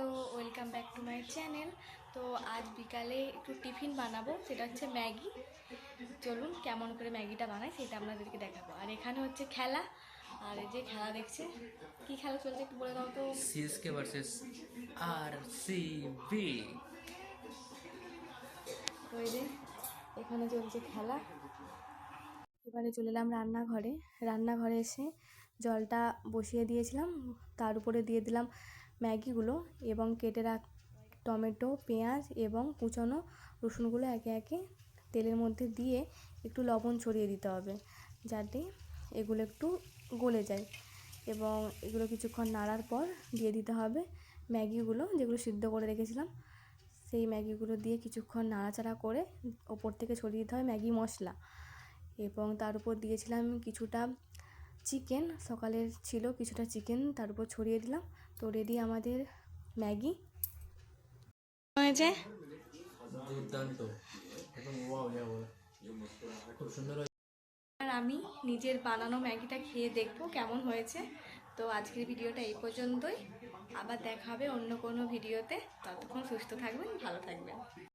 তো welcome back to my channel. তো আজ বিকালে একটু টিফিন বানাবো, সেটা হচ্ছে ম্যাগি। চলুন কেমন করে ম্যাগিটা বানাই সেটা আপনাদেরকে দেখাবো। আর এখানে হচ্ছে খেলা, আর এই যে খেলা দেখছে, কি খেলা চলছে একটু বলে দাও তো। CSK versus RCB. তো এই যে এখানে চলছে খেলা। এবারে চলে এলাম রান্নাঘরে। রান্নাঘরে এসে জলটা বসিয়ে দিয়েছিলাম, তার উপরে দিয়ে দিলাম ম্যাগিগুলো এবং কেটে টমেটো, পেঁয়াজ এবং কুচনো রসুনগুলো একে একে তেলের মধ্যে দিয়ে একটু লবণ ছড়িয়ে দিতে হবে, যাতে এগুলো একটু গলে যায়। এবং এগুলো কিছুক্ষণ নাড়ার পর দিয়ে দিতে হবে ম্যাগিগুলো, যেগুলো সিদ্ধ করে রেখেছিলাম। সেই ম্যাগিগুলো দিয়ে কিছুক্ষণ নাড়াচাড়া করে ওপর থেকে ছড়িয়ে দিতে হবে ম্যাগি মশলা। এবং তার উপর দিয়েছিলাম কিছুটা চিকেন, সকালের ছিল কিছুটা চিকেন, তার উপর ছড়িয়ে দিলাম। তো রেডি আমাদের ম্যাগি হয়েছে। দুর্দান্ত, একদম ওয়াও খুব সুন্দর। আর আমি নিজের বানানো ম্যাগিটা খেয়ে দেখবো কেমন হয়েছে। তো আজকের ভিডিওটা এই পর্যন্তই, আবার দেখা হবে অন্য কোনো ভিডিওতে। ততক্ষণ সুস্থ থাকবেন, ভালো থাকবেন।